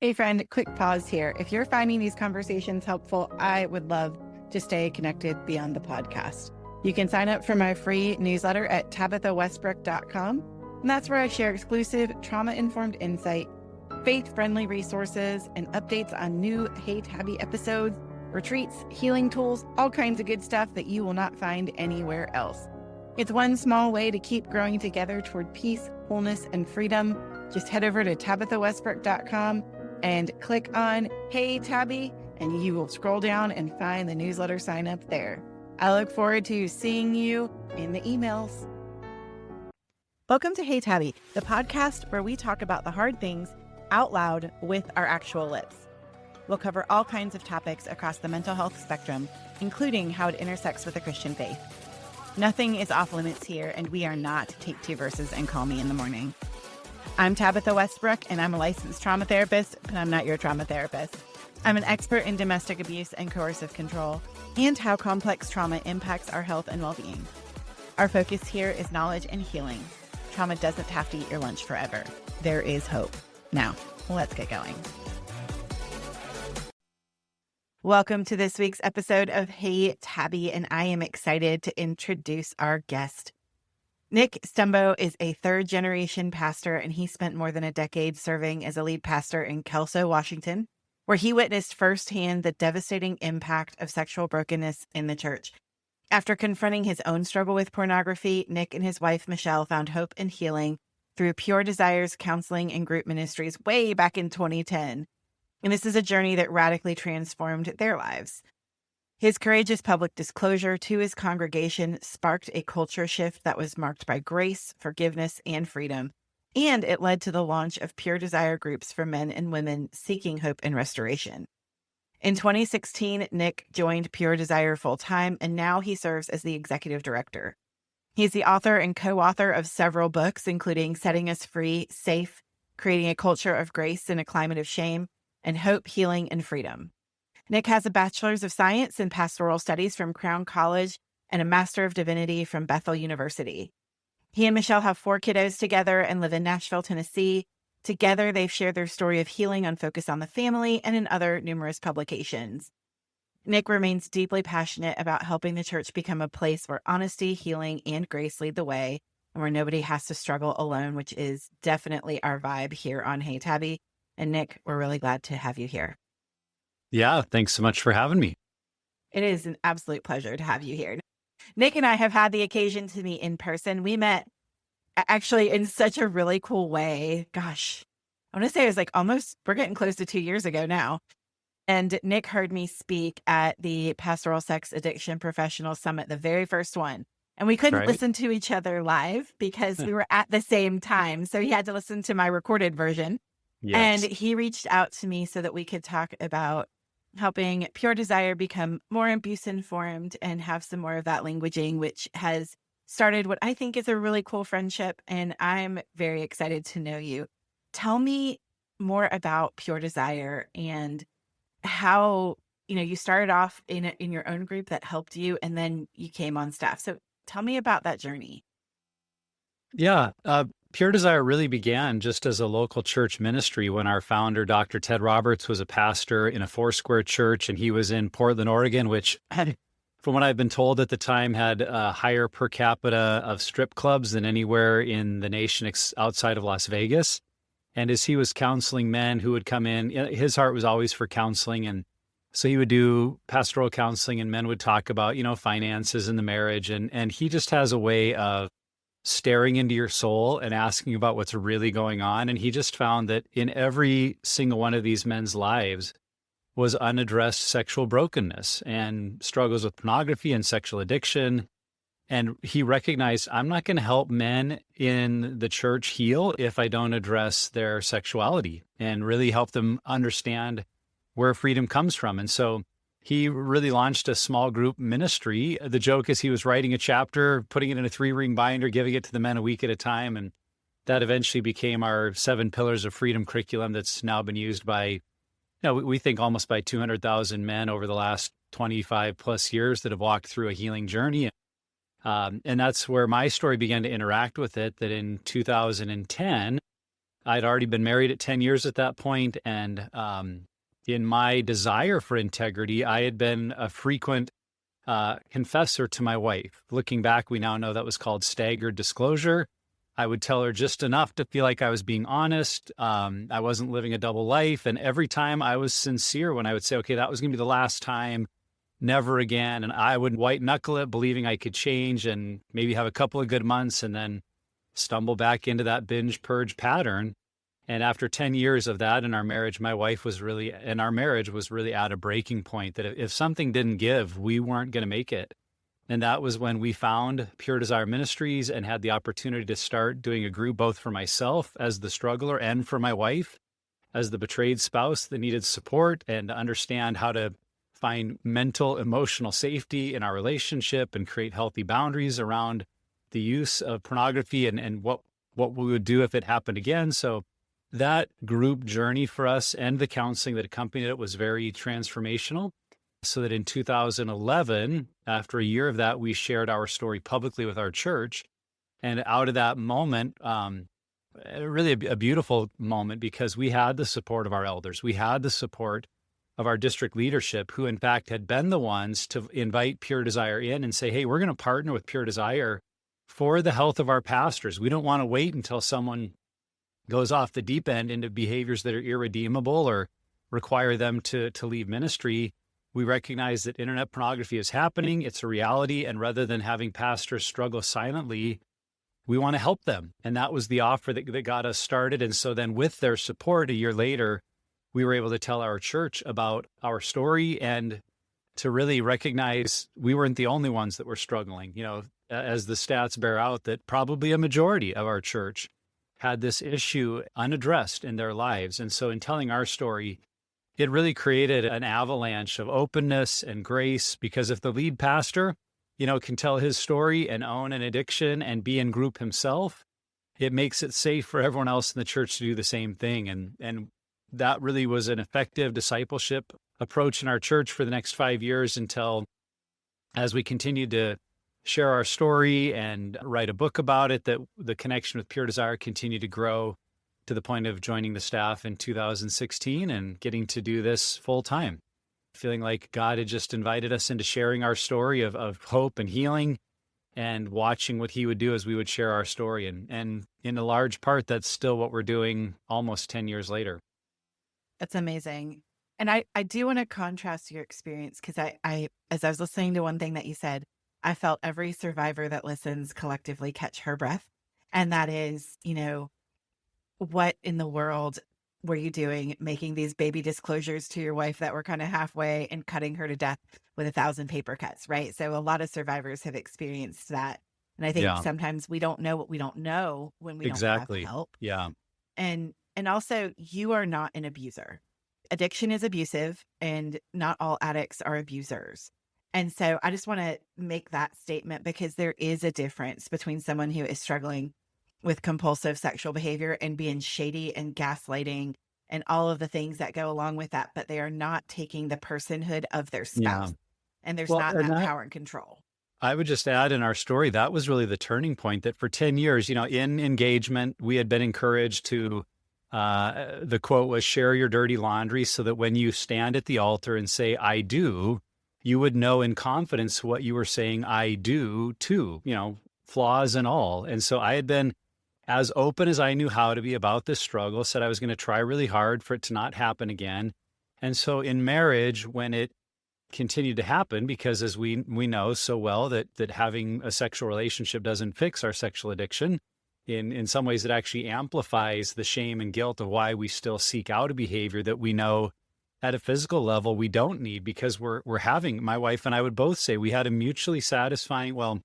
Hey friend, quick pause here. If you're finding these conversations helpful, I would love to stay connected beyond the podcast. You can sign up for my free newsletter at tabithawestbrook.com. And that's where I share exclusive trauma-informed insight, faith-friendly resources, and updates on new Hey Tabby episodes, retreats, healing tools, all kinds of good stuff that you will not find anywhere else. It's one small way to keep growing together toward peace, wholeness, and freedom. Just head over to tabithawestbrook.com and click on Hey Tabby, and you will scroll down and find the newsletter sign up there. I look forward to seeing you in the emails. Welcome to Hey Tabby, the podcast where we talk about the hard things out loud with our actual lips. We'll cover all kinds of topics across the mental health spectrum, including how it intersects with the Christian faith. Nothing is off limits here, and we are not take two verses and call me in the morning. I'm Tabitha Westbrook, and I'm a licensed trauma therapist, but I'm not your trauma therapist. I'm an expert in domestic abuse and coercive control, and how complex trauma impacts our health and well-being. Our focus here is knowledge and healing. Trauma doesn't have to eat your lunch forever. There is hope. Now, let's get going. Welcome to this week's episode of Hey Tabby, and I am excited to introduce our guest. Nick Stumbo is a third-generation pastor, and he spent more than a decade serving as a lead pastor in Kelso, Washington, where he witnessed firsthand the devastating impact of sexual brokenness in the church. After confronting his own struggle with pornography, Nick and his wife, Michelle, found hope and healing through Pure Desires counseling and group ministries way back in 2010. And this is a journey that radically transformed their lives. His courageous public disclosure to his congregation sparked a culture shift that was marked by grace, forgiveness, and freedom, and it led to the launch of Pure Desire groups for men and women seeking hope and restoration. In 2016, Nick joined Pure Desire full-time, and now he serves as the executive director. He's the author and co-author of several books, including Setting Us Free, Safe, Creating a Culture of Grace in a Climate of Shame, and Hope, Healing, and Freedom. Nick has a Bachelor's of Science in Pastoral Studies from Crown College and a Master of Divinity from Bethel University. He and Michelle have 4 kiddos together and live in Nashville, Tennessee. Together, they've shared their story of healing on Focus on the Family and in other numerous publications. Nick remains deeply passionate about helping the church become a place where honesty, healing, and grace lead the way, and where nobody has to struggle alone, which is definitely our vibe here on Hey Tabby. And Nick, we're really glad to have you here. Yeah, thanks so much for having me. It is an absolute pleasure to have you here. Nick and I have had the occasion to meet in person. We met actually in such a really cool way. Gosh, I want to say it was we're getting close to 2 years ago now. And Nick heard me speak at the Pastoral Sex Addiction Professional Summit, the very first one. And we couldn't listen to each other live because we were at the same time. So he had to listen to my recorded version. Yes. And he reached out to me so that we could talk about helping Pure Desire become more abuse-informed and have some more of that languaging, which has started what I think is a really cool friendship. And I'm very excited to know you. Tell me more about Pure Desire and how, you started off in your own group that helped you, and then you came on staff. So tell me about that journey. Yeah. Pure Desire really began just as a local church ministry when our founder, Dr. Ted Roberts, was a pastor in a Foursquare church, and he was in Portland, Oregon, which, from what I've been told at the time, had a higher per capita of strip clubs than anywhere in the nation outside of Las Vegas. And as he was counseling men who would come in, his heart was always for counseling. And so he would do pastoral counseling, and men would talk about, finances and the marriage. And he just has a way of staring into your soul and asking about what's really going on. And he just found that in every single one of these men's lives was unaddressed sexual brokenness and struggles with pornography and sexual addiction. And he recognized, I'm not going to help men in the church heal if I don't address their sexuality and really help them understand where freedom comes from. And so he really launched a small group ministry. The joke is he was writing a chapter, putting it in a 3-ring binder, giving it to the men a week at a time. And that eventually became our 7 Pillars of Freedom curriculum that's now been used by, we think almost by 200,000 men over the last 25 plus years that have walked through a healing journey. And that's where my story began to interact with it, that in 2010, I'd already been married at 10 years at that point, and in my desire for integrity, I had been a frequent confessor to my wife. Looking back, we now know that was called staggered disclosure. I would tell her just enough to feel like I was being honest. I wasn't living a double life. And every time I was sincere when I would say, okay, that was going to be the last time, never again. And I would white knuckle it, believing I could change and maybe have a couple of good months and then stumble back into that binge purge pattern. And after 10 years of that in our marriage, my wife was really, and our marriage was really at a breaking point that if something didn't give, we weren't going to make it. And that was when we found Pure Desire Ministries and had the opportunity to start doing a group both for myself as the struggler and for my wife as the betrayed spouse that needed support and to understand how to find mental, emotional safety in our relationship and create healthy boundaries around the use of pornography and what we would do if it happened again. So that group journey for us and the counseling that accompanied it was very transformational. So that in 2011, after a year of that, we shared our story publicly with our church. And out of that moment, really a beautiful moment because we had the support of our elders. We had the support of our district leadership, who in fact had been the ones to invite Pure Desire in and say, hey, we're going to partner with Pure Desire for the health of our pastors. We don't want to wait until someone goes off the deep end into behaviors that are irredeemable or require them to leave ministry. We recognize that internet pornography is happening. It's a reality. And rather than having pastors struggle silently, we want to help them. And that was the offer that got us started. And so then with their support, a year later, we were able to tell our church about our story and to really recognize we weren't the only ones that were struggling. You know, as the stats bear out, that probably a majority of our church had this issue unaddressed in their lives. And so in telling our story, it really created an avalanche of openness and grace, because if the lead pastor, you know, can tell his story and own an addiction and be in group himself, it makes it safe for everyone else in the church to do the same thing. And that really was an effective discipleship approach in our church for the next 5 years until, as we continued to share our story and write a book about it, that the connection with Pure Desire continued to grow to the point of joining the staff in 2016 and getting to do this full time, feeling like God had just invited us into sharing our story of hope and healing and watching what he would do as we would share our story. And in a large part, that's still what we're doing almost 10 years later. That's amazing. And I do want to contrast your experience because I, as I was listening to one thing that you said, I felt every survivor that listens collectively catch her breath. And that is, you know, what in the world were you doing making these baby disclosures to your wife that were kind of halfway and cutting her to death with 1,000 paper cuts, right? So a lot of survivors have experienced that. And I think Yeah, sometimes we don't know what we don't know when we don't have exactly. help. Yeah. And also, you are not an abuser. Addiction is abusive and not all addicts are abusers. And so I just want to make that statement because there is a difference between someone who is struggling with compulsive sexual behavior and being shady and gaslighting and all of the things that go along with that, but they are not taking the personhood of their Yeah. spouse. And there's Well, not and that that, power and control. I would just add in our story, that was really the turning point that for 10 years, you know, in engagement, we had been encouraged to, the quote was, share your dirty laundry so that when you stand at the altar and say, I do, you would know in confidence what you were saying, I do too, you know, flaws and all. And so I had been as open as I knew how to be about this struggle, said I was going to try really hard for it to not happen again. And so in marriage, when it continued to happen, because as we know so well that having a sexual relationship doesn't fix our sexual addiction, in some ways it actually amplifies the shame and guilt of why we still seek out a behavior that we know at a physical level we don't need, because we're having, my wife and I would both say we had a mutually satisfying, well,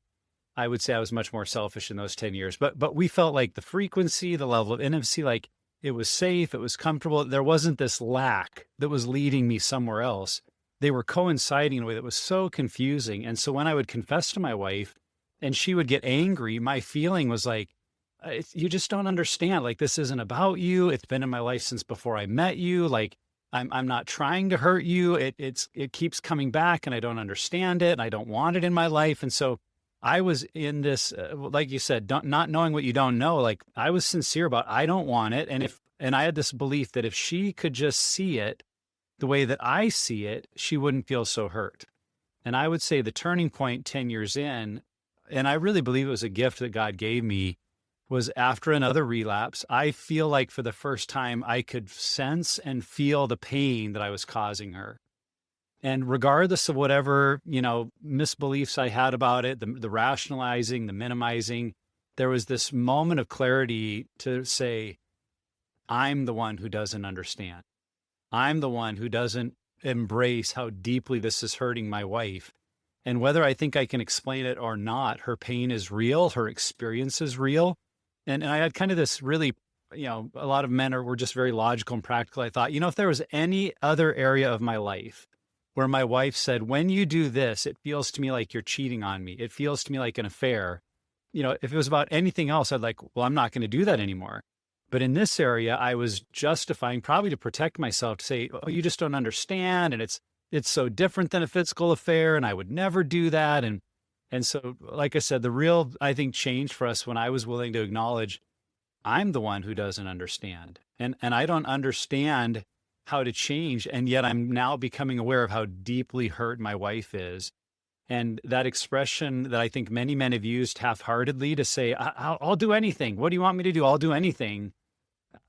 I would say I was much more selfish in those 10 years, but we felt like the frequency, the level of intimacy, like it was safe, it was comfortable. There wasn't this lack that was leading me somewhere else. They were coinciding in a way that was so confusing. And so when I would confess to my wife and she would get angry, my feeling was like, you just don't understand. Like, this isn't about you. It's been in my life since before I met you. Like, I'm not trying to hurt you. It keeps coming back and I don't understand it. And I don't want it in my life. And so I was in this, like you said, not knowing what you don't know. Like I was sincere about, I don't want it. And I had this belief that if she could just see it the way that I see it, she wouldn't feel so hurt. And I would say the turning point 10 years in, and I really believe it was a gift that God gave me, was after another relapse. I feel like for the first time, I could sense and feel the pain that I was causing her. And regardless of whatever, misbeliefs I had about it, the rationalizing, the minimizing, there was this moment of clarity to say, I'm the one who doesn't understand. I'm the one who doesn't embrace how deeply this is hurting my wife. And whether I think I can explain it or not, her pain is real, her experience is real. And I had kind of this really, a lot of men were just very logical and practical. I thought, if there was any other area of my life where my wife said, when you do this, it feels to me like you're cheating on me. It feels to me like an affair. If it was about anything else, I'd like, well, I'm not going to do that anymore. But in this area, I was justifying, probably to protect myself, to say, oh, you just don't understand. And it's so different than a physical affair. And I would never do that. And so, like I said, the real, I think, change for us when I was willing to acknowledge I'm the one who doesn't understand. And I don't understand how to change. And yet I'm now becoming aware of how deeply hurt my wife is. And that expression that I think many men have used half-heartedly to say, I'll do anything. What do you want me to do? I'll do anything.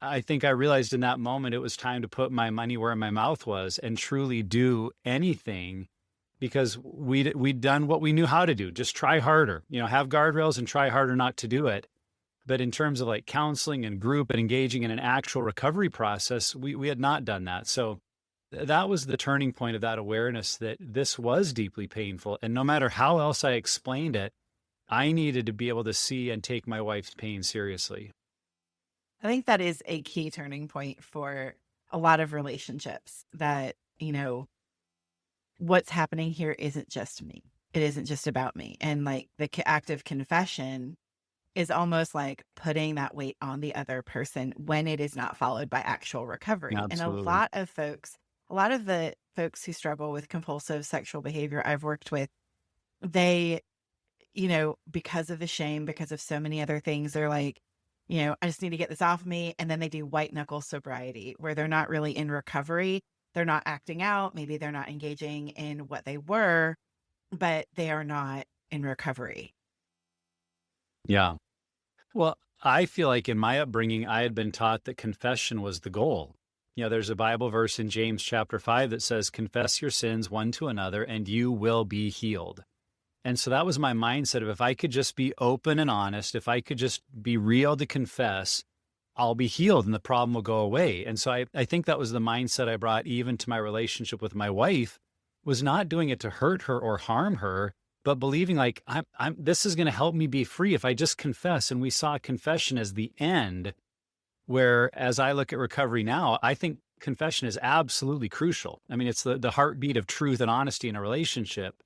I think I realized in that moment it was time to put my money where my mouth was and truly do anything, because we'd done what we knew how to do. Just try harder, have guardrails and try harder not to do it. But in terms of like counseling and group and engaging in an actual recovery process, we had not done that. So that was the turning point of that awareness that this was deeply painful. And no matter how else I explained it, I needed to be able to see and take my wife's pain seriously. I think that is a key turning point for a lot of relationships, that, what's happening here isn't just me. It isn't just about me. And like the act of confession is almost like putting that weight on the other person when it is not followed by actual recovery. And Absolutely. a lot of the folks who struggle with compulsive sexual behavior I've worked with, they, because of the shame, because of so many other things, they're like, I just need to get this off of me. And then they do white-knuckle sobriety, where they're not really in recovery. They're not acting out. Maybe they're not engaging in what they were, but they are not in recovery. Yeah. Well, I feel like in my upbringing, I had been taught that confession was the goal. There's a Bible verse in James chapter 5 that says, confess your sins one to another and you will be healed. And so that was my mindset of, if I could just be open and honest, if I could just be real to confess, I'll be healed and the problem will go away. And so I think that was the mindset I brought even to my relationship with my wife, was not doing it to hurt her or harm her, but believing like this is going to help me be free if I just confess. And we saw confession as the end, where as I look at recovery now, I think confession is absolutely crucial. I mean, it's the heartbeat of truth and honesty in a relationship,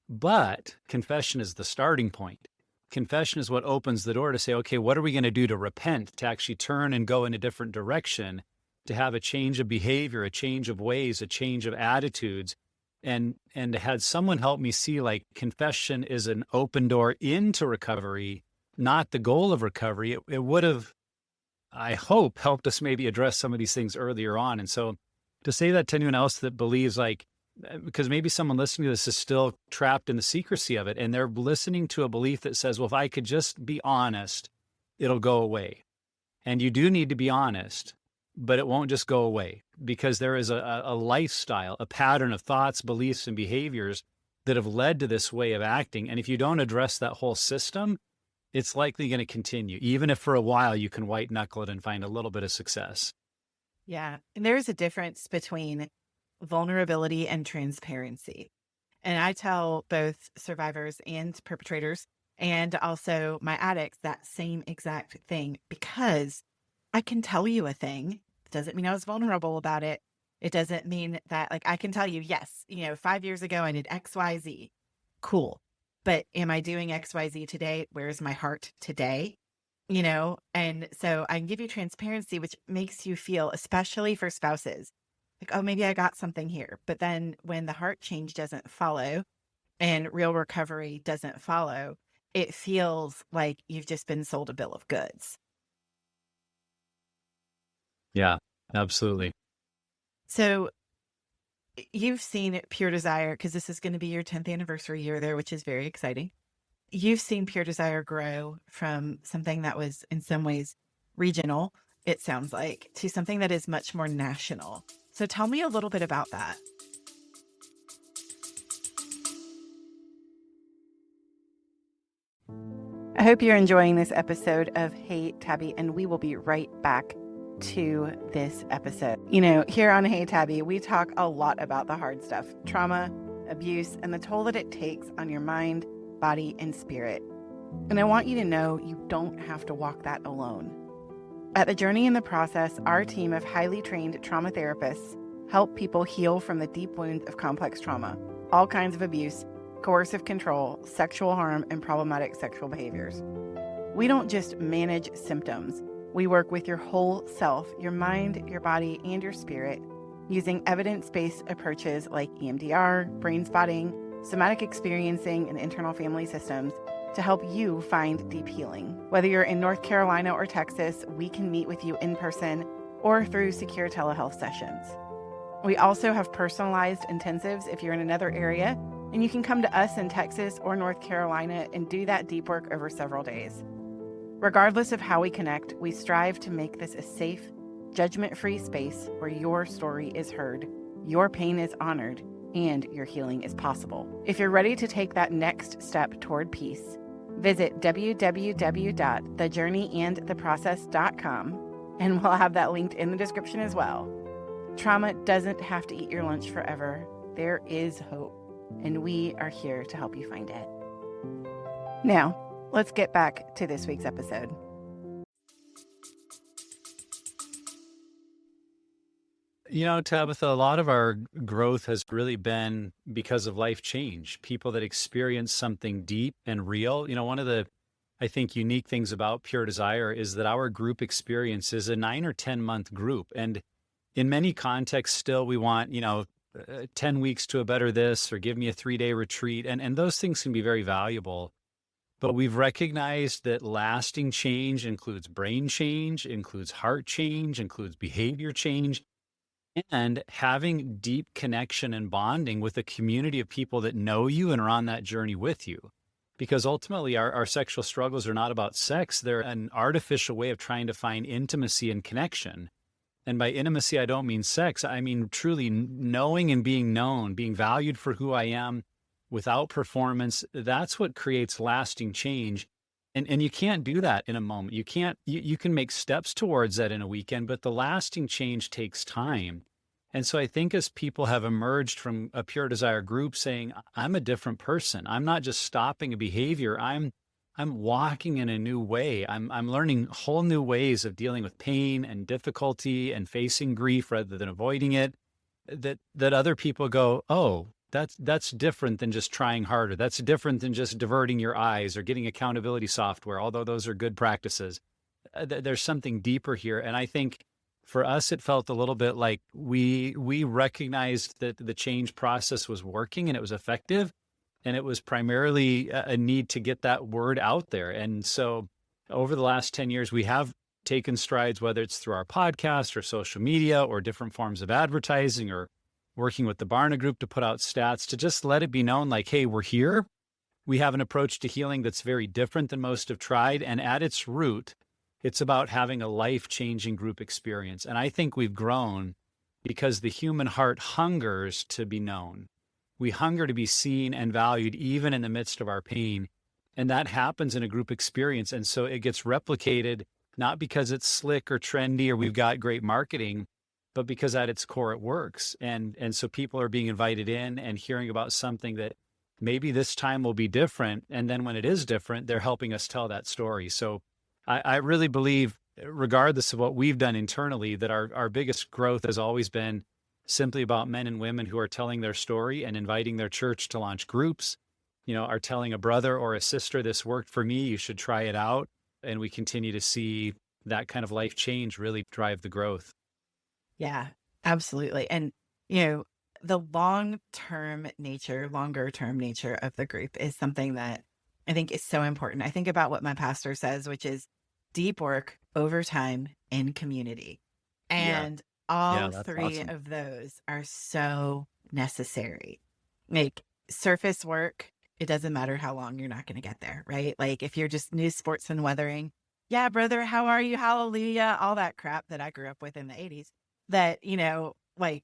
but confession is the starting point. Confession is what opens the door to say, okay, what are we going to do to repent, to actually turn and go in a different direction, to have a change of behavior, a change of ways, a change of attitudes. And had someone help me see like confession is an open door into recovery, not the goal of recovery, it would have, I hope, helped us maybe address some of these things earlier on. And so to say that to anyone else that believes like, because maybe someone listening to this is still trapped in the secrecy of it, and they're listening to a belief that says, well, if I could just be honest, it'll go away. And you do need to be honest, but it won't just go away, because there is a lifestyle, a pattern of thoughts, beliefs, and behaviors that have led to this way of acting. And if you don't address that whole system, it's likely going to continue, even if for a while you can white knuckle it and find a little bit of success. Yeah. And there's a difference between vulnerability and transparency. And I tell both survivors and perpetrators, and also my addicts, that same exact thing, because I can tell you a thing. It doesn't mean I was vulnerable about it. It doesn't mean that, like, I can tell you, yes, 5 years ago I did XYZ. Cool. But am I doing XYZ today? Where's my heart today? And so I can give you transparency, which makes you feel, especially for spouses, like, oh, maybe I got something here. But then when the heart change doesn't follow and real recovery doesn't follow, it feels like you've just been sold a bill of goods. Yeah, absolutely. So you've seen Pure Desire, because this is going to be your 10th anniversary year there, which is very exciting. You've seen Pure Desire grow from something that was in some ways regional, it sounds like, to something that is much more national. So tell me a little bit about that. I hope you're enjoying this episode of Hey Tabby, and we will be right back to this episode. You know, here on Hey Tabby, we talk a lot about the hard stuff, trauma, abuse, and the toll that it takes on your mind, body, and spirit. And I want you to know you don't have to walk that alone. At The Journey in the Process, our team of highly trained trauma therapists help people heal from the deep wounds of complex trauma, all kinds of abuse, coercive control, sexual harm, and problematic sexual behaviors. We don't just manage symptoms. We work with your whole self, your mind, your body, and your spirit, using evidence-based approaches like EMDR, brain spotting, somatic experiencing, and internal family systems to help you find deep healing. Whether you're in North Carolina or Texas, we can meet with you in person or through secure telehealth sessions. We also have personalized intensives if you're in another area, and you can come to us in Texas or North Carolina and do that deep work over several days. Regardless of how we connect, we strive to make this a safe, judgment-free space where your story is heard, your pain is honored, and your healing is possible. If you're ready to take that next step toward peace, visit www.thejourneyandtheprocess.com, and we'll have that linked in the description as well. Trauma doesn't have to eat your lunch forever. There is hope, and we are here to help you find it. Now, let's get back to this week's episode. You know, Tabitha, a lot of our growth has really been because of life change, people that experience something deep and real. You know, one of the, I think, unique things about Pure Desire is that our group experience is a 9 or 10-month group. And in many contexts, still, we want, 10 weeks to a better this, or give me a 3-day retreat. And those things can be very valuable. But we've recognized that lasting change includes brain change, includes heart change, includes behavior change, and having deep connection and bonding with a community of people that know you and are on that journey with you. Because ultimately, our sexual struggles are not about sex. They're an artificial way of trying to find intimacy and connection. And by intimacy, I don't mean sex. I mean truly knowing and being known, being valued for who I am without performance. That's what creates lasting change. And you can't do that in a moment. You can't, you can make steps towards that in a weekend, but the lasting change takes time. And so I think as people have emerged from a Pure Desire group saying, I'm a different person. I'm not just stopping a behavior. I'm walking in a new way. I'm learning whole new ways of dealing with pain and difficulty and facing grief rather than avoiding it. That other people go, oh, that's different than just trying harder. That's different than just diverting your eyes or getting accountability software, although those are good practices. There's something deeper here. And I think for us, it felt a little bit like we recognized that the change process was working and it was effective. And it was primarily a need to get that word out there. And so over the last 10 years, we have taken strides, whether it's through our podcast or social media or different forms of advertising or working with the Barna Group to put out stats to just let it be known like, hey, we're here. We have an approach to healing that's very different than most have tried. And at its root, it's about having a life-changing group experience. And I think we've grown because the human heart hungers to be known. We hunger to be seen and valued even in the midst of our pain. And that happens in a group experience. And so it gets replicated, not because it's slick or trendy or we've got great marketing, but because at its core it works. And so people are being invited in and hearing about something that maybe this time will be different. And then when it is different, they're helping us tell that story. So I really believe, regardless of what we've done internally, that our biggest growth has always been simply about men and women who are telling their story and inviting their church to launch groups, are telling a brother or a sister, this worked for me, you should try it out. And we continue to see that kind of life change really drive the growth. Yeah, absolutely. And, the longer term nature of the group is something that I think is so important. I think about what my pastor says, which is deep work over time in community. Yeah. And Yeah, all that's three awesome. of those are so necessary. Like surface work, it doesn't matter how long, you're not going to get there, right? Like if you're just new sports and weathering, yeah, brother, how are you? Hallelujah. All that crap that I grew up with in the 80s that, like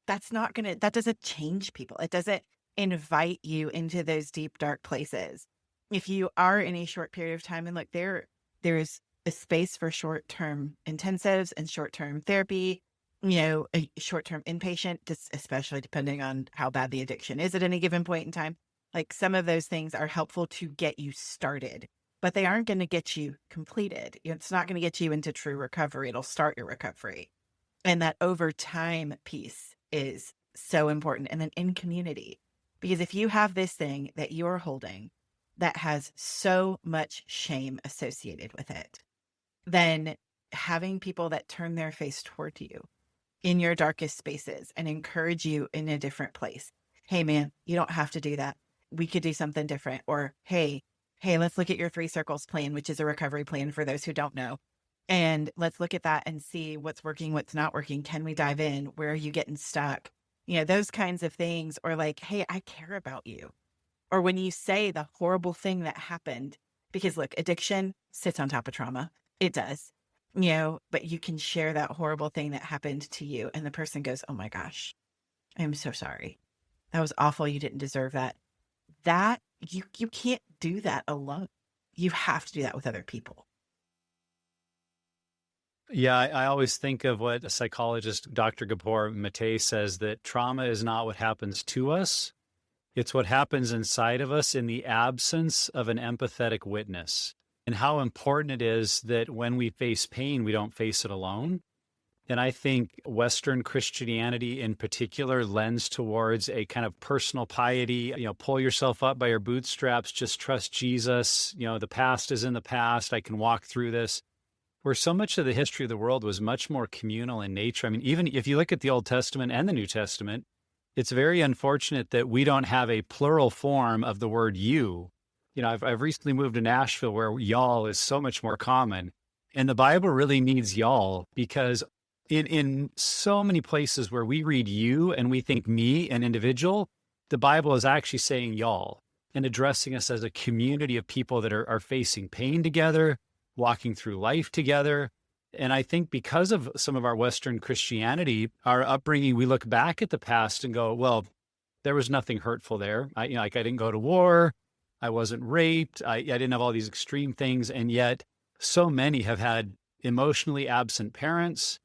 that's not going to, that doesn't change people. It doesn't invite you into those deep, dark places. If you are in a short period of time, and look, there's a space for short-term intensives and short-term therapy, a short-term inpatient, just especially depending on how bad the addiction is at any given point in time. Like some of those things are helpful to get you started, but they aren't going to get you completed. It's not going to get you into true recovery. It'll start your recovery. And that over time piece is so important. And then in community, because if you have this thing that you're holding that has so much shame associated with it, then having people that turn their face toward you in your darkest spaces and encourage you in a different place. Hey, man, you don't have to do that. We could do something different. Or, hey, let's look at your 3 circles plan, which is a recovery plan for those who don't know. And let's look at that and see what's working, what's not working. Can we dive in? Where are you getting stuck? Those kinds of things. Or like, hey, I care about you. Or when you say the horrible thing that happened, because look, addiction sits on top of trauma. It does, but you can share that horrible thing that happened to you. And the person goes, oh my gosh, I'm so sorry. That was awful. You didn't deserve that. That you can't do that alone. You have to do that with other people. Yeah, I always think of what a psychologist, Dr. Gabor Mate, says, that trauma is not what happens to us. It's what happens inside of us in the absence of an empathetic witness. And how important it is that when we face pain, we don't face it alone. And I think Western Christianity in particular lends towards a kind of personal piety, pull yourself up by your bootstraps, just trust Jesus. The past is in the past. I can walk through this. Where so much of the history of the world was much more communal in nature. I mean, even if you look at the Old Testament and the New Testament, it's very unfortunate that we don't have a plural form of the word you. I've recently moved to Nashville where y'all is so much more common. And the Bible really needs y'all because in so many places where we read you and we think me, an individual, the Bible is actually saying y'all and addressing us as a community of people that are facing pain together, walking through life together. And I think because of some of our Western Christianity, our upbringing, we look back at the past and go, well, there was nothing hurtful there. I didn't go to war. I wasn't raped. I didn't have all these extreme things. And yet so many have had emotionally absent parents,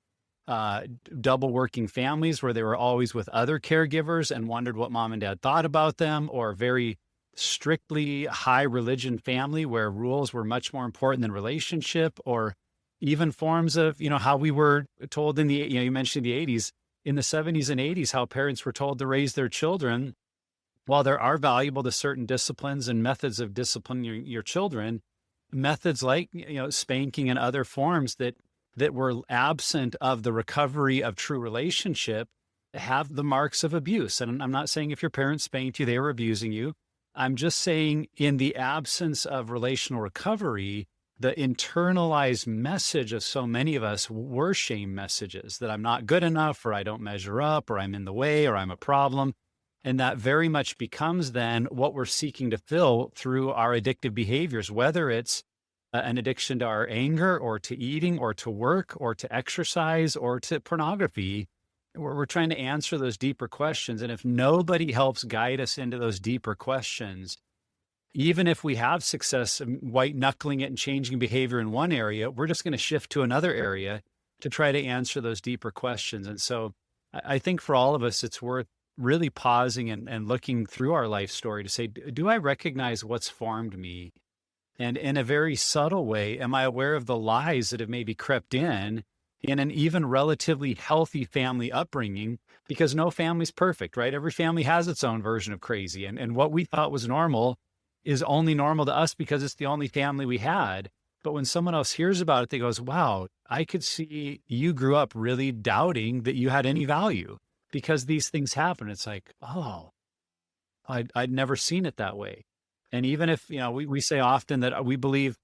double working families where they were always with other caregivers and wondered what mom and dad thought about them, or very strictly high religion family where rules were much more important than relationship, or even forms of, how we were told in the, you mentioned the 80s, in the 70s and 80s, how parents were told to raise their children. While there are valuable to certain disciplines and methods of disciplining your children, methods like, spanking and other forms that were absent of the recovery of true relationship have the marks of abuse. And I'm not saying if your parents spanked you, they were abusing you. I'm just saying in the absence of relational recovery, the internalized message of so many of us were shame messages that I'm not good enough, or I don't measure up, or I'm in the way, or I'm a problem. And that very much becomes then what we're seeking to fill through our addictive behaviors, whether it's an addiction to our anger or to eating or to work or to exercise or to pornography. We're trying to answer those deeper questions. And if nobody helps guide us into those deeper questions, even if we have success white-knuckling it and changing behavior in one area, we're just going to shift to another area to try to answer those deeper questions. And so I think for all of us, it's worth really pausing and looking through our life story to say, do I recognize what's formed me? And in a very subtle way, am I aware of the lies that have maybe crept in an even relatively healthy family upbringing? Because no family's perfect, right? Every family has its own version of crazy. And what we thought was normal is only normal to us because it's the only family we had. But when someone else hears about it, they goes, wow, I could see you grew up really doubting that you had any value because these things happen. It's like, oh, I'd never seen it that way. And even if, we say often that we believe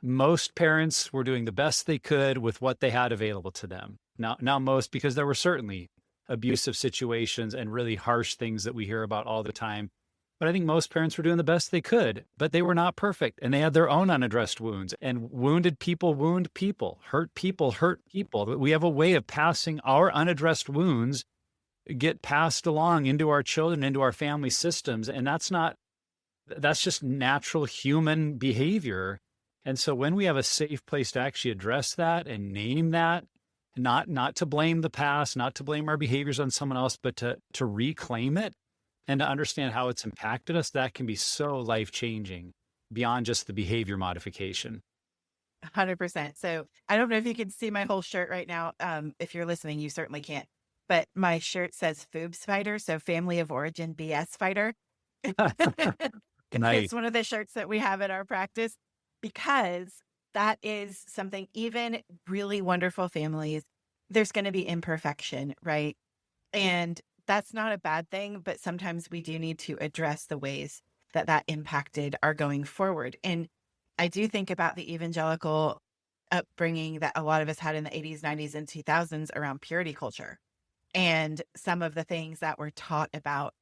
most parents were doing the best they could with what they had available to them. Now most, because there were certainly abusive situations and really harsh things that we hear about all the time. But I think most parents were doing the best they could, but they were not perfect. And they had their own unaddressed wounds, and wounded people wound people, hurt people hurt people. We have a way of passing our unaddressed wounds, get passed along into our children, into our family systems. And that's just natural human behavior. And so when we have a safe place to actually address that and name that, not to blame the past, not to blame our behaviors on someone else, but to reclaim it and to understand how it's impacted us, that can be so life-changing beyond just the behavior modification. 100%. So I don't know if you can see my whole shirt right now. If you're listening, you certainly can't. But my shirt says FOOBS fighter, so family of origin BS fighter. Nice. It's one of the shirts that we have at our practice, because that is something, even really wonderful families, there's going to be imperfection, right? And that's not a bad thing, but sometimes we do need to address the ways that impacted our going forward. And I do think about the evangelical upbringing that a lot of us had in the 80s, 90s, and 2000s around purity culture, and some of the things that were taught about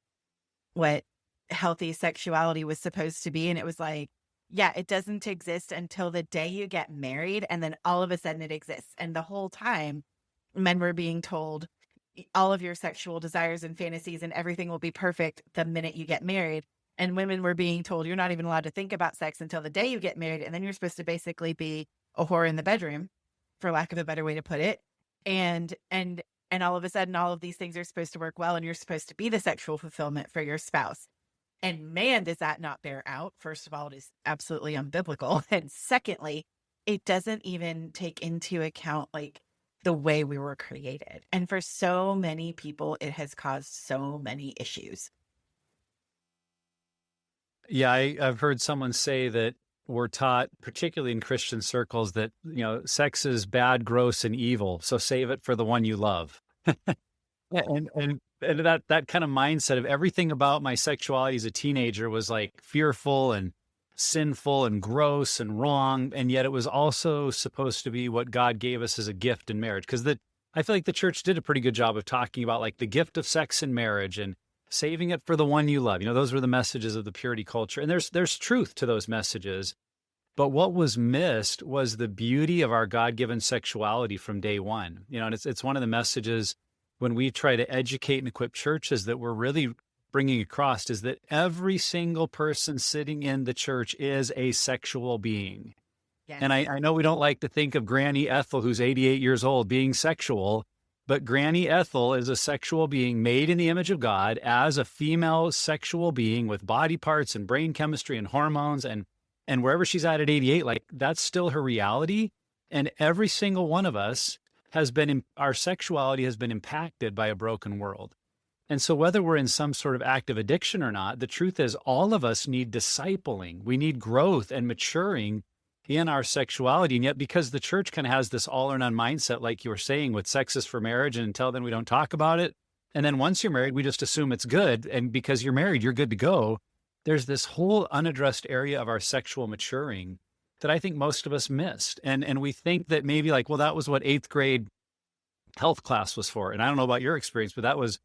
what healthy sexuality was supposed to be. And it was like, yeah, it doesn't exist until the day you get married, and then all of a sudden it exists. And the whole time, men were being told all of your sexual desires and fantasies and everything will be perfect the minute you get married. And women were being told you're not even allowed to think about sex until the day you get married. And then you're supposed to basically be a whore in the bedroom, for lack of a better way to put it. And all of a sudden, all of these things are supposed to work well, and you're supposed to be the sexual fulfillment for your spouse. And man, does that not bear out. First of all, it is absolutely unbiblical. And secondly, it doesn't even take into account like the way we were created. And for so many people, it has caused so many issues. Yeah, I've heard someone say that we're taught, particularly in Christian circles, that, sex is bad, gross, and evil. So save it for the one you love. And that kind of mindset of everything about my sexuality as a teenager was like fearful and sinful and gross and wrong. And yet it was also supposed to be what God gave us as a gift in marriage. Because I feel like the church did a pretty good job of talking about like the gift of sex in marriage and saving it for the one you love. Those were the messages of the purity culture. And there's truth to those messages. But what was missed was the beauty of our God-given sexuality from day one. And it's one of the messages when we try to educate and equip churches that we're really bringing across, is that every single person sitting in the church is a sexual being. Yes. And I know we don't like to think of Granny Ethel, who's 88 years old, being sexual, but Granny Ethel is a sexual being made in the image of God as a female sexual being with body parts and brain chemistry and hormones. And wherever she's at 88, like that's still her reality. And every single one of us our sexuality has been impacted by a broken world. And so whether we're in some sort of active addiction or not, the truth is all of us need discipling. We need growth and maturing in our sexuality. And yet because the church kind of has this all or none mindset, like you were saying, with sex is for marriage, and until then we don't talk about it. And then once you're married, we just assume it's good. And because you're married, you're good to go. There's this whole unaddressed area of our sexual maturing that I think most of us missed. And we think that maybe like, well, that was what 8th grade health class was for. And I don't know about your experience, but that was,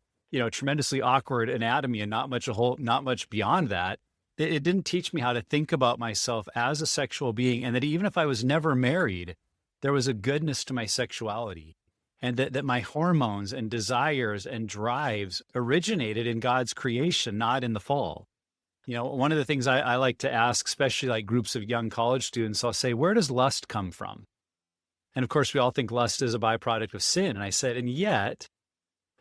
tremendously awkward anatomy and not much beyond that. It didn't teach me how to think about myself as a sexual being. And that even if I was never married, there was a goodness to my sexuality, and that my hormones and desires and drives originated in God's creation, not in the fall. One of the things I like to ask, especially like groups of young college students, I'll say, where does lust come from? And of course, we all think lust is a byproduct of sin. And I said, and yet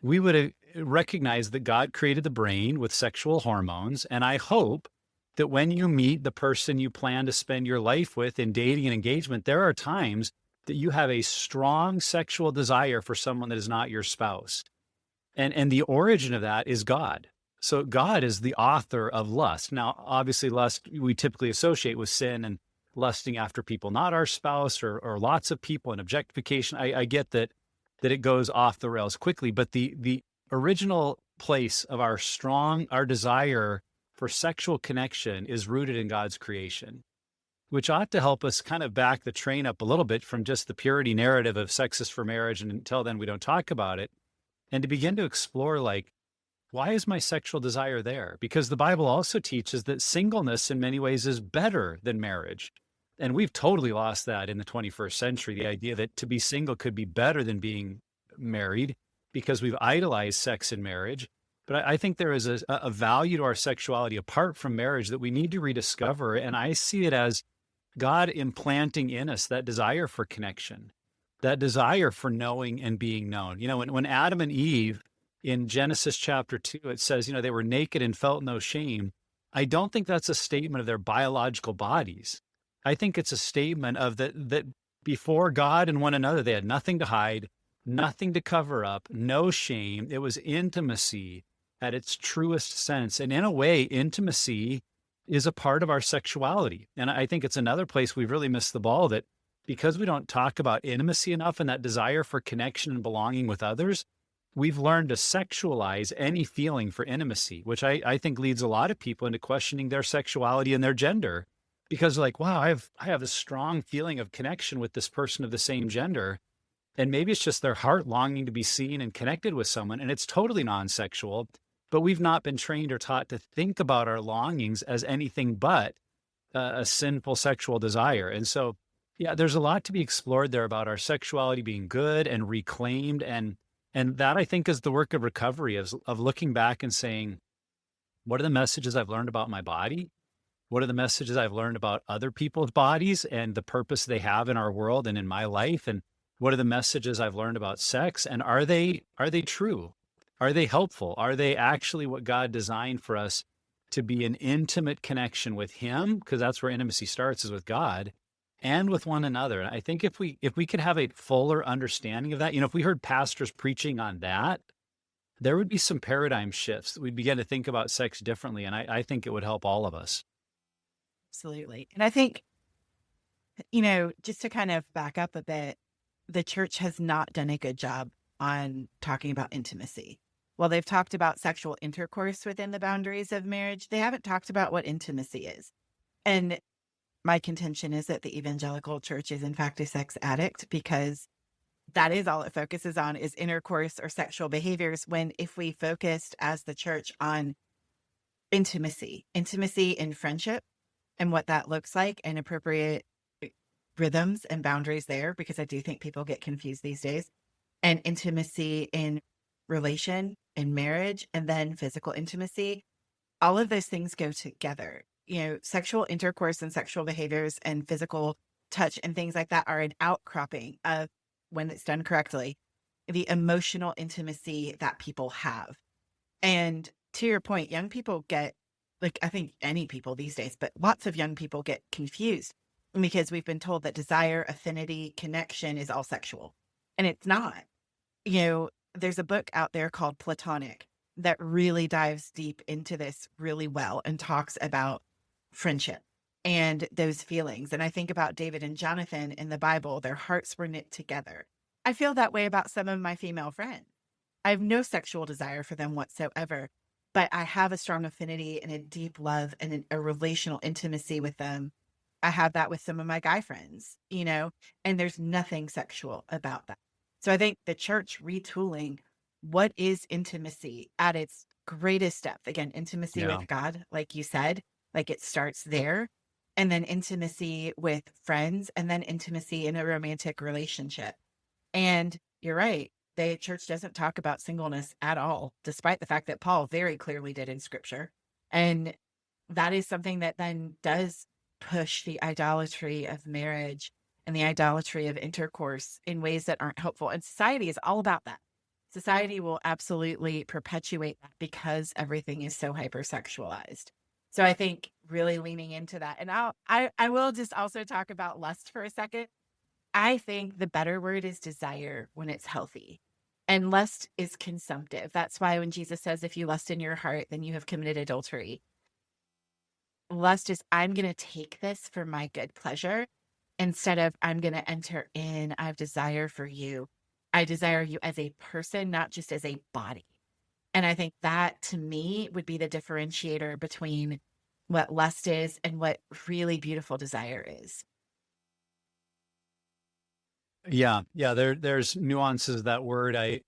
we would recognize that God created the brain with sexual hormones. And I hope that when you meet the person you plan to spend your life with in dating and engagement, there are times that you have a strong sexual desire for someone that is not your spouse. And the origin of that is God. So God is the author of lust. Now, obviously, lust we typically associate with sin and lusting after people not our spouse, or lots of people, and objectification. I get that it goes off the rails quickly, but the original place of our desire for sexual connection is rooted in God's creation, which ought to help us kind of back the train up a little bit from just the purity narrative of sex is for marriage, and until then we don't talk about it, and to begin to explore, like, why is my sexual desire there? Because the Bible also teaches that singleness in many ways is better than marriage. And we've totally lost that in the 21st century, the idea that to be single could be better than being married, because we've idolized sex in marriage. But I think there is a value to our sexuality apart from marriage that we need to rediscover. And I see it as God implanting in us that desire for connection, that desire for knowing and being known. When Adam and Eve in Genesis chapter 2, it says, they were naked and felt no shame. I don't think that's a statement of their biological bodies. I think it's a statement of that before God and one another, they had nothing to hide, nothing to cover up, no shame. It was intimacy at its truest sense. And in a way, intimacy is a part of our sexuality. And I think it's another place we've really missed the ball, that because we don't talk about intimacy enough and that desire for connection and belonging with others, we've learned to sexualize any feeling for intimacy, which I think leads a lot of people into questioning their sexuality and their gender. Because like, wow, I have a strong feeling of connection with this person of the same gender. And maybe it's just their heart longing to be seen and connected with someone. And it's totally non-sexual, but we've not been trained or taught to think about our longings as anything but a sinful sexual desire. And so, yeah, there's a lot to be explored there about our sexuality being good and reclaimed. And that, I think, is the work of recovery, of looking back and saying, what are the messages I've learned about my body? What are the messages I've learned about other people's bodies and the purpose they have in our world and in my life? And what are the messages I've learned about sex? And are they true? Are they helpful? Are they actually what God designed for us to be, an intimate connection with Him? Because that's where intimacy starts, is with God and with one another. And I think if we could have a fuller understanding of that, if we heard pastors preaching on that, there would be some paradigm shifts. We'd begin to think about sex differently. And I think it would help all of us. Absolutely. And I think, just to kind of back up a bit, the church has not done a good job on talking about intimacy. While they've talked about sexual intercourse within the boundaries of marriage, they haven't talked about what intimacy is. And my contention is that the evangelical church is in fact a sex addict, because that is all it focuses on, is intercourse or sexual behaviors, when if we focused as the church on intimacy in friendship and what that looks like, and appropriate rhythms and boundaries there, because I do think people get confused these days, and intimacy in relation, in marriage, and then physical intimacy, all of those things go together. Sexual intercourse and sexual behaviors and physical touch and things like that are an outcropping of, when it's done correctly, the emotional intimacy that people have. And to your point, young people get, like, I think any people these days, but lots of young people get confused because we've been told that desire, affinity, connection is all sexual. And it's not. There's a book out there called Platonic that really dives deep into this really well and talks about friendship and those feelings. And I think about David and Jonathan in the Bible, their hearts were knit together. I feel that way about some of my female friends. I have no sexual desire for them whatsoever, but I have a strong affinity and a deep love and a relational intimacy with them. I have that with some of my guy friends, and there's nothing sexual about that. So I think the church retooling what is intimacy at its greatest depth. Again, intimacy with God, like you said, like it starts there, and then intimacy with friends, and then intimacy in a romantic relationship. And you're right. The church doesn't talk about singleness at all, despite the fact that Paul very clearly did in scripture. And that is something that then does push the idolatry of marriage and the idolatry of intercourse in ways that aren't helpful. And society is all about that. Society will absolutely perpetuate that because everything is so hypersexualized. So I think really leaning into that. And I will just also talk about lust for a second. I think the better word is desire when it's healthy. And lust is consumptive. That's why when Jesus says, if you lust in your heart, then you have committed adultery. Lust is, I'm going to take this for my good pleasure, instead of I'm going to enter in. I have desire for you. I desire you as a person, not just as a body. And I think that to me would be the differentiator between what lust is and what really beautiful desire is. Yeah, yeah. There's nuances of that word. I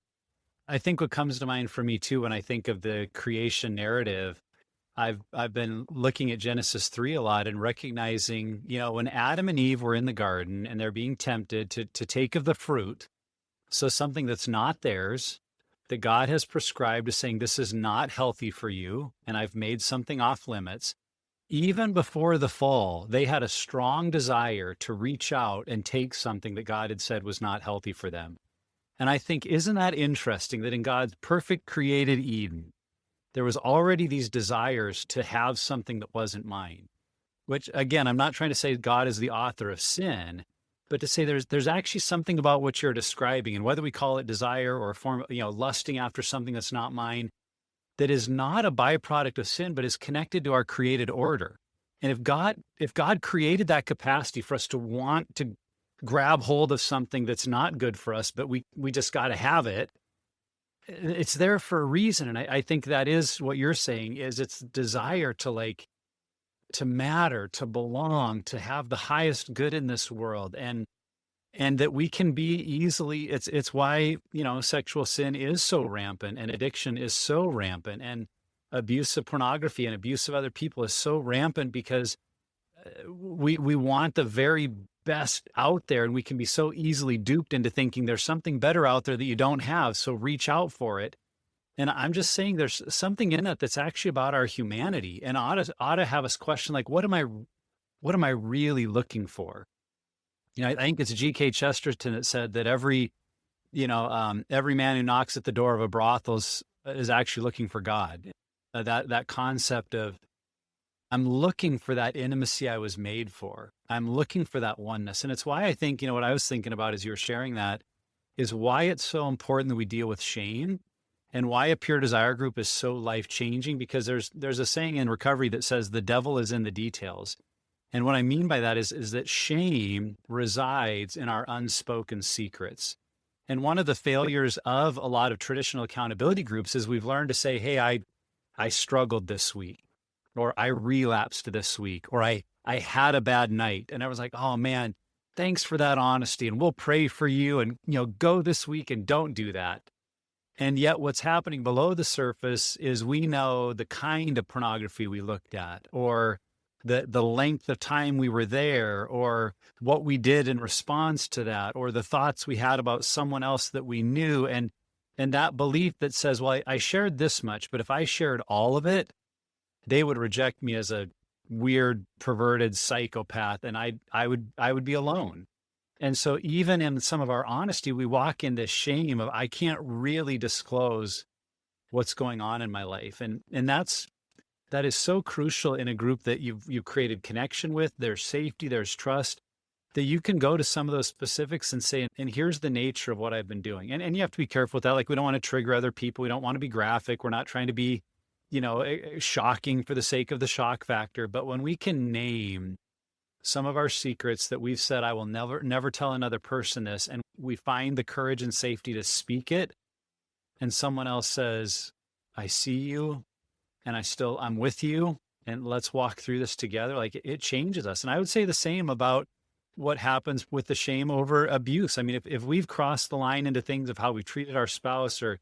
think what comes to mind for me too when I think of the creation narrative, I've been looking at Genesis 3 a lot and recognizing, when Adam and Eve were in the garden and they're being tempted to take of the fruit, so something that's not theirs, that God has prescribed as saying this is not healthy for you, and I've made something off limits. Even before the fall, they had a strong desire to reach out and take something that God had said was not healthy for them. And I think, isn't that interesting that in God's perfect created Eden, there was already these desires to have something that wasn't mine, which again, I'm not trying to say God is the author of sin, but to say there's actually something about what you're describing, and whether we call it desire or a form of, lusting after something that's not mine, that is not a byproduct of sin, but is connected to our created order. And if God created that capacity for us to want to grab hold of something that's not good for us, but we just got to have it, it's there for a reason. And I think that is what you're saying is it's desire to matter, to belong, to have the highest good in this world. And that we can be easily, it's why, sexual sin is so rampant and addiction is so rampant and abuse of pornography and abuse of other people is so rampant because we want the very best out there, and we can be so easily duped into thinking there's something better out there that you don't have, so reach out for it. And I'm just saying there's something in it that's actually about our humanity and ought to have us question, like, what am I really looking for? I think it's G.K. Chesterton that said that every man who knocks at the door of a brothel is actually looking for God. That concept of, I'm looking for that intimacy I was made for. I'm looking for that oneness. And it's why I think, what I was thinking about as you were sharing that is why it's so important that we deal with shame and why a pure desire group is so life-changing, because there's a saying in recovery that says the devil is in the details. And what I mean by that is that shame resides in our unspoken secrets. And one of the failures of a lot of traditional accountability groups is we've learned to say, hey, I struggled this week, or I relapsed this week, or I had a bad night. And I was like, oh man, thanks for that honesty. And we'll pray for you and, go this week and don't do that. And yet what's happening below the surface is we know the kind of pornography we looked at, or the length of time we were there, or what we did in response to that, or the thoughts we had about someone else that we knew. And that belief that says, well, I shared this much, but if I shared all of it, they would reject me as a weird, perverted psychopath, and I would be alone. And so even in some of our honesty, we walk into shame of, I can't really disclose what's going on in my life. And that is so crucial in a group that you've created connection with. There's safety, there's trust, that you can go to some of those specifics and say, and here's the nature of what I've been doing. And you have to be careful with that. Like, we don't want to trigger other people. We don't want to be graphic. We're not trying to be, shocking for the sake of the shock factor. But when we can name some of our secrets that we've said, I will never tell another person this, and we find the courage and safety to speak it, and someone else says, I see you, and I'm with you, and let's walk through this together. Like, it changes us. And I would say the same about what happens with the shame over abuse. I mean, if we've crossed the line into things of how we treated our spouse, or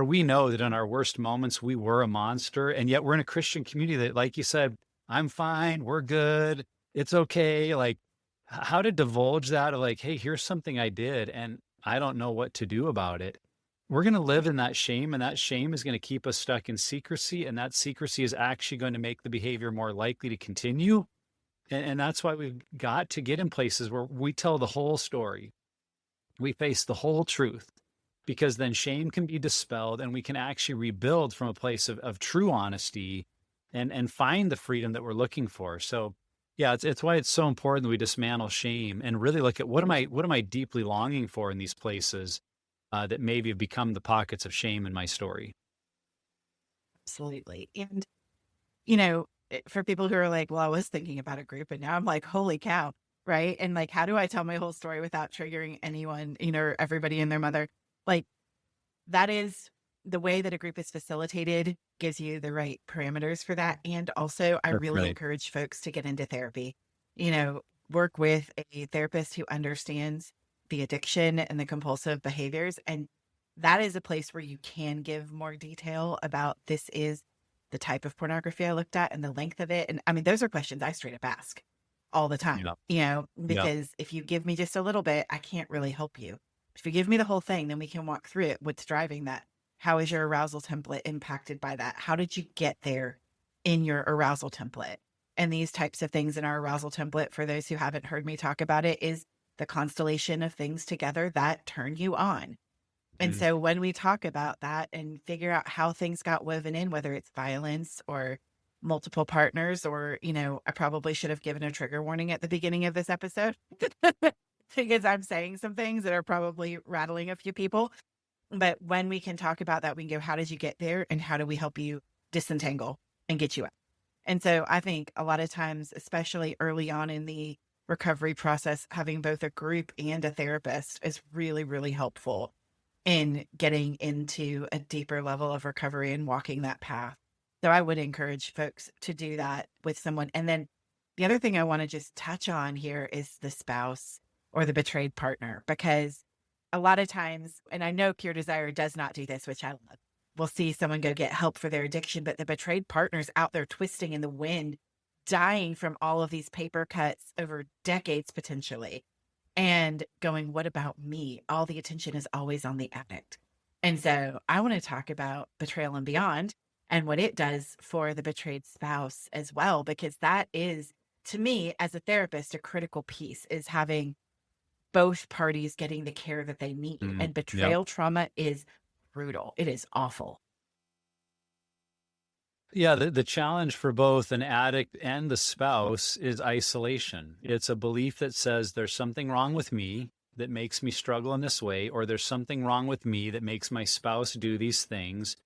we know that in our worst moments, we were a monster, and yet we're in a Christian community that, like you said, I'm fine, we're good, it's okay. Like, how to divulge that, of like, hey, here's something I did, and I don't know what to do about it. We're going to live in that shame, and that shame is going to keep us stuck in secrecy, and that secrecy is actually going to make the behavior more likely to continue. And that's why we've got to get in places where we tell the whole story. We face the whole truth, because then shame can be dispelled, and we can actually rebuild from a place of true honesty and find the freedom that we're looking for. So yeah, it's why it's so important that we dismantle shame and really look at what am I deeply longing for in these places that maybe have become the pockets of shame in my story. Absolutely. And, for people who are like, well, I was thinking about a group and now I'm like, holy cow. Right. And like, how do I tell my whole story without triggering anyone, or everybody and their mother? Like, that is the way that a group is facilitated gives you the right parameters for that. And also, I That's really right. encourage folks to get into therapy. You know, work with a therapist who understands the addiction and the compulsive behaviors. And that is a place where you can give more detail about this is the type of pornography I looked at and the length of it. And I mean, those are questions I straight up ask all the time, Yeah. you know, Yeah. because if you give me just a little bit, I can't really help you. If you give me the whole thing, then we can walk through it. What's driving that? How is your arousal template impacted by that? How did you get there in your arousal template? And these types of things in our arousal template, for those who haven't heard me talk about it, is the constellation of things together that turn you on. And Mm. so when we talk about that and figure out how things got woven in, whether it's violence or multiple partners, or, you know, I probably should have given a trigger warning at the beginning of this episode because I'm saying some things that are probably rattling a few people. But when we can talk about that, we can go, how did you get there? And how do we help you disentangle and get you out? And so I think a lot of times, especially early on in the recovery process, having both a group and a therapist is really, really helpful in getting into a deeper level of recovery and walking that path. So I would encourage folks to do that with someone. And then the other thing I want to just touch on here is the spouse or the betrayed partner, because a lot of times, and I know Pure Desire does not do this, which I love. We'll see someone go get help for their addiction, but the betrayed partner's out there twisting in the wind, dying from all of these paper cuts over decades potentially, and going, what about me? All the attention is always on the addict. And so I want to talk about betrayal and beyond and what it does for the betrayed spouse as well, because that is, to me, as a therapist, a critical piece is having both parties getting the care that they need. Mm. And Yep. betrayal trauma is brutal. It is awful. Yeah, the challenge for both an addict and the spouse is isolation. It's a belief that says there's something wrong with me that makes me struggle in this way, or there's something wrong with me that makes my spouse do these things.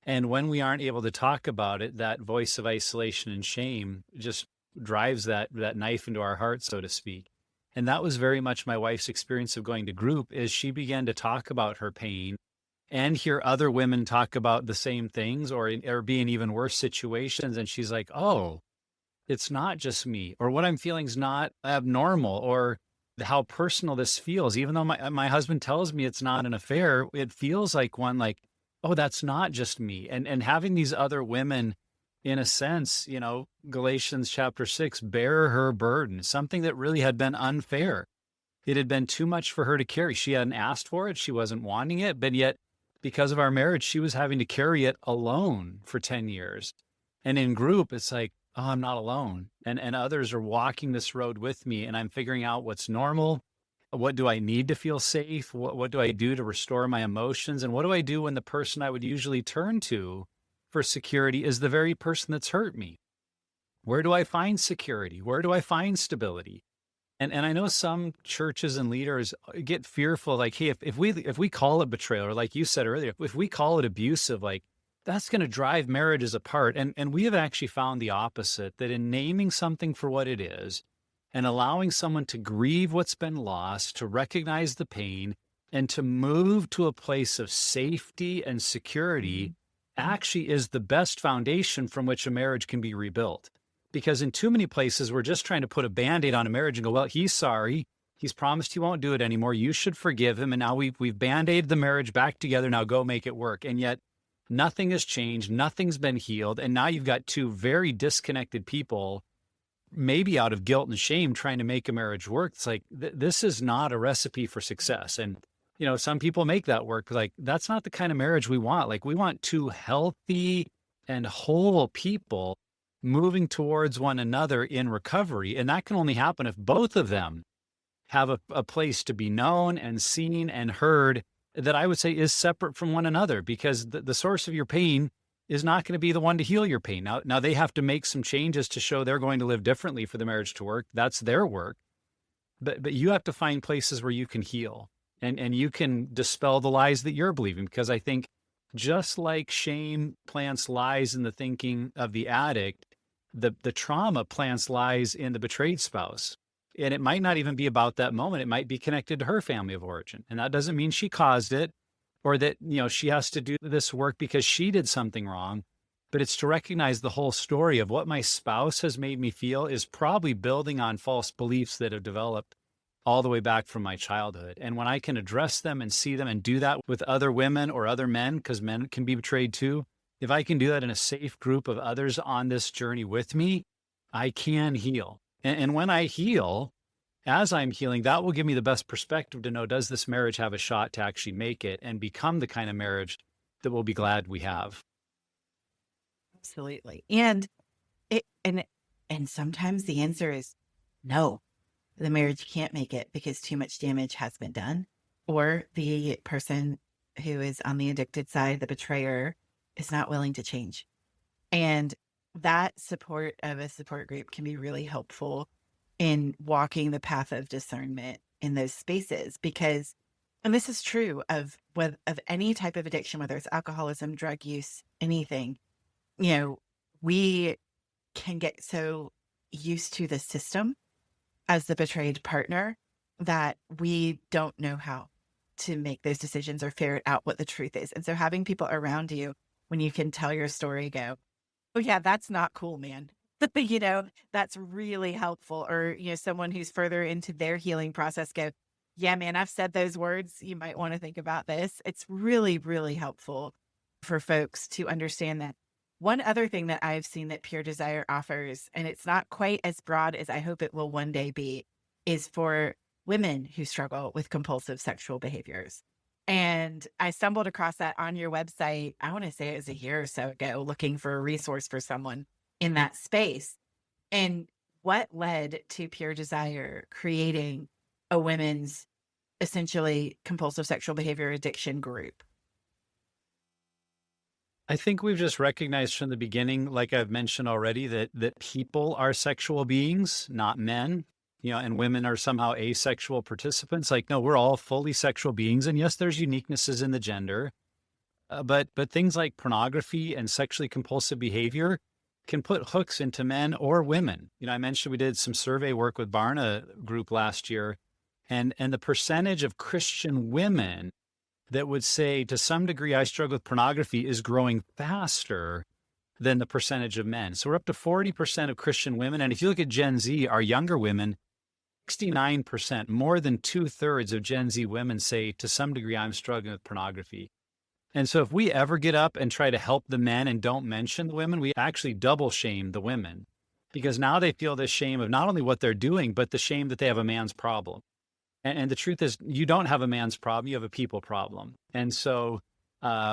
And when we aren't able to talk about it, that voice of isolation and shame just drives that knife into our heart, so to speak. And that was very much my wife's experience of going to group, is she began to talk about her pain and hear other women talk about the same things, or be in even worse situations. And she's like, oh, it's not just me, or what I'm feeling is not abnormal, or how personal this feels. Even though my husband tells me it's not an affair, it feels like one, like, oh, that's not just me. And having these other women, in a sense, you know, Galatians chapter 6, bear her burden, something that really had been unfair. It had been too much for her to carry. She hadn't asked for it. She wasn't wanting it, but yet because of our marriage, she was having to carry it alone for 10 years. And in group, it's like, oh, I'm not alone. And others are walking this road with me, and I'm figuring out what's normal. What do I need to feel safe? What do I do to restore my emotions? And what do I do when the person I would usually turn to for security is the very person that's hurt me? Where do I find security? Where do I find stability? And I know some churches and leaders get fearful, like, hey, if we call it betrayal, or like you said earlier, if we call it abusive, like, that's going to drive marriages apart. And we have actually found the opposite, that in naming something for what it is and allowing someone to grieve what's been lost, to recognize the pain, and to move to a place of safety and security actually is the best foundation from which a marriage can be rebuilt. Because in too many places, we're just trying to put a Band-Aid on a marriage and go, well, he's sorry. He's promised he won't do it anymore. You should forgive him. And now we've Band-Aided the marriage back together. Now go make it work. And yet nothing has changed. Nothing's been healed. And now you've got two very disconnected people, maybe out of guilt and shame, trying to make a marriage work. It's like, this is not a recipe for success. And, you know, some people make that work. Like, that's not the kind of marriage we want. Like, we want two healthy and whole people moving towards one another in recovery. And that can only happen if both of them have a place to be known and seen and heard, that I would say is separate from one another, because the source of your pain is not going to be the one to heal your pain. Now they have to make some changes to show they're going to live differently for the marriage to work. That's their work. But you have to find places where you can heal, and you can dispel the lies that you're believing. Because I think just like shame plants lies in the thinking of the addict, the trauma plants lies in the betrayed spouse. And it might not even be about that moment. It might be connected to her family of origin. And that doesn't mean she caused it, or that, she has to do this work because she did something wrong. But it's to recognize the whole story of what my spouse has made me feel is probably building on false beliefs that have developed all the way back from my childhood. And when I can address them and see them and do that with other women or other men, because men can be betrayed too, if I can do that in a safe group of others on this journey with me, I can heal. And when I heal, as I'm healing, that will give me the best perspective to know, does this marriage have a shot to actually make it and become the kind of marriage that we'll be glad we have? Absolutely. And sometimes the answer is no. The marriage can't make it because too much damage has been done, or the person who is on the addicted side, the betrayer, is not willing to change. And that support of a support group can be really helpful in walking the path of discernment in those spaces, because, and this is true of any type of addiction, whether it's alcoholism, drug use, anything, we can get so used to the system as the betrayed partner that we don't know how to make those decisions or ferret out what the truth is. And so having people around you, when you can tell your story, go, oh yeah, that's not cool, man. That's really helpful. Or, someone who's further into their healing process, go, yeah, man, I've said those words. You might want to think about this. It's really, really helpful for folks to understand that. One other thing that I've seen that Pure Desire offers, and it's not quite as broad as I hope it will one day be, is for women who struggle with compulsive sexual behaviors. And I stumbled across that on your website, I want to say it was a year or so ago, looking for a resource for someone in that space. And what led to Pure Desire creating a women's essentially compulsive sexual behavior addiction group? I think we've just recognized from the beginning, like I've mentioned already, that people are sexual beings, not men, and women are somehow asexual participants. Like, no, we're all fully sexual beings. And yes, there's uniquenesses in the gender, but things like pornography and sexually compulsive behavior can put hooks into men or women. I mentioned we did some survey work with Barna Group last year, and the percentage of Christian women that would say, to some degree, I struggle with pornography is growing faster than the percentage of men. So we're up to 40% of Christian women. And if you look at Gen Z, our younger women, 69%, more than 2/3 of Gen Z women say, to some degree, I'm struggling with pornography. And so if we ever get up and try to help the men and don't mention the women, we actually double shame the women, because now they feel this shame of not only what they're doing, but the shame that they have a man's problem. And the truth is, you don't have a man's problem, you have a people problem. And so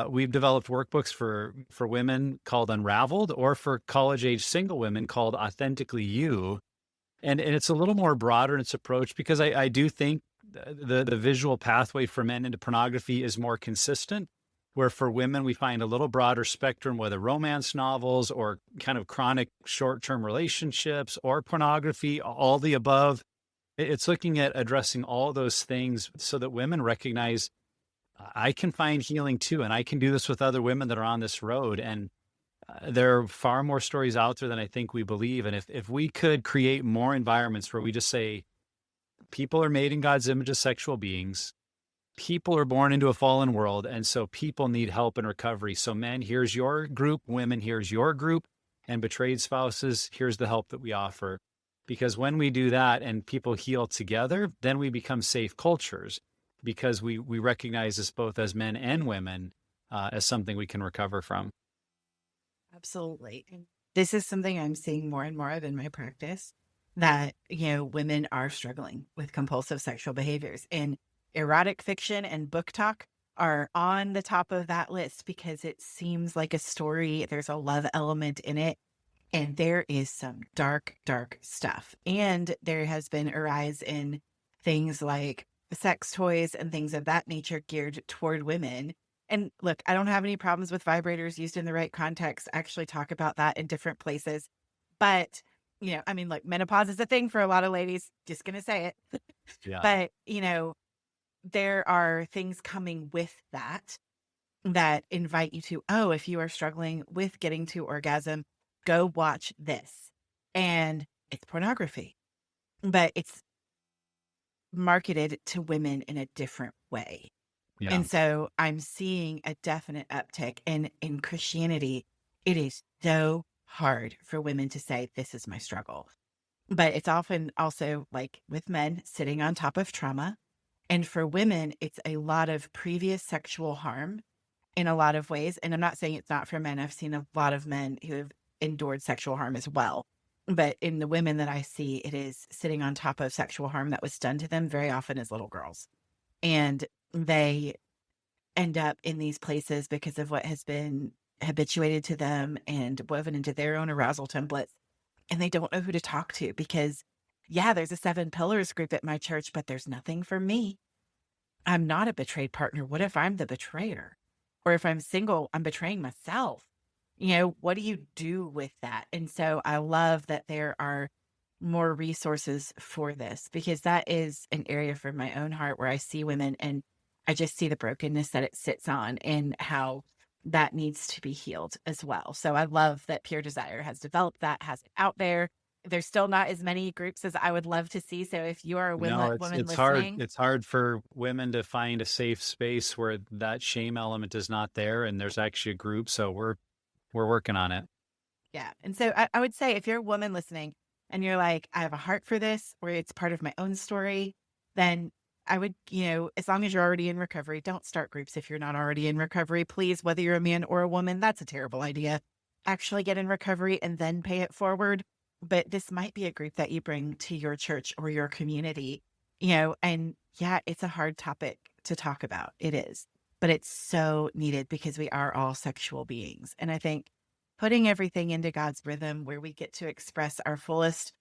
we've developed workbooks for women called Unraveled, or for college-age single women called Authentically You. And it's a little more broader in its approach, because I do think the visual pathway for men into pornography is more consistent, where for women, we find a little broader spectrum, whether romance novels or kind of chronic short-term relationships or pornography, all the above. It's looking at addressing all those things so that women recognize, I can find healing too, and I can do this with other women that are on this road. And there are far more stories out there than I think we believe. And if we could create more environments where we just say, people are made in God's image as sexual beings, people are born into a fallen world, and so people need help and recovery. So men, here's your group. Women, here's your group. And betrayed spouses, here's the help that we offer. Because when we do that and people heal together, then we become safe cultures, because we recognize this both as men and women as something we can recover from. Absolutely. And this is something I'm seeing more and more of in my practice, that, women are struggling with compulsive sexual behaviors. And erotic fiction and book talk are on the top of that list, because it seems like a story. There's a love element in it. And there is some dark, dark stuff. And there has been a rise in things like sex toys and things of that nature geared toward women. And look, I don't have any problems with vibrators used in the right context. I actually talk about that in different places. But, like, menopause is a thing for a lot of ladies. Just going to say it. Yeah. But, there are things coming with that invite you to, oh, if you are struggling with getting to orgasm, go watch this. And it's pornography, but it's marketed to women in a different way. Yeah. And so I'm seeing a definite uptick. And in Christianity, it is so hard for women to say, this is my struggle. But it's often also like with men sitting on top of trauma. And for women, it's a lot of previous sexual harm in a lot of ways. And I'm not saying it's not for men. I've seen a lot of men who have endured sexual harm as well. But in the women that I see, it is sitting on top of sexual harm that was done to them very often as little girls. And they end up in these places because of what has been habituated to them and woven into their own arousal templates. And they don't know who to talk to because, yeah, there's a 7 pillars group at my church, but there's nothing for me. I'm not a betrayed partner. What if I'm the betrayer? Or if I'm single, I'm betraying myself. What do you do with that? And so I love that there are more resources for this because that is an area for my own heart where I see women and I just see the brokenness that it sits on and how that needs to be healed as well. So I love that Pure Desire has developed that, has it out there. There's still not as many groups as I would love to see. So if you are a No, woman it's hard. listening, It's hard for women to find a safe space where that shame element is not there, and there's actually a group. So we're working on it. yeah. And so I would say if you're a woman listening and you're like, I have a heart for this, or it's part of my own story, then I would, as long as you're already in recovery, don't start groups if you're not already in recovery. Please, whether you're a man or a woman, that's a terrible idea. Actually get in recovery and then pay it forward. But this might be a group that you bring to your church or your community, and yeah, it's a hard topic to talk about. It is, but it's so needed because we are all sexual beings. And I think putting everything into God's rhythm where we get to express our fullest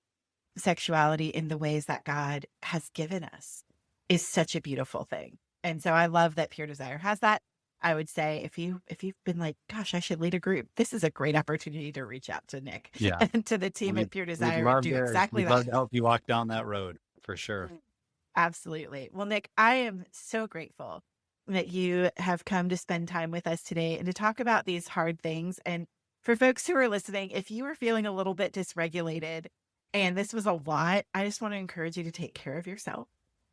sexuality in the ways that God has given us is such a beautiful thing. And so I love that Pure Desire has that. I would say if you've been like, gosh, I should lead a group, this is a great opportunity to reach out to Nick Yeah. and to the team at Pure Desire and do exactly We'd that. love to help you walk down that road for sure. Absolutely. Well, Nick, I am so grateful that you have come to spend time with us today and to talk about these hard things. And for folks who are listening, if you are feeling a little bit dysregulated and this was a lot, I just want to encourage you to take care of yourself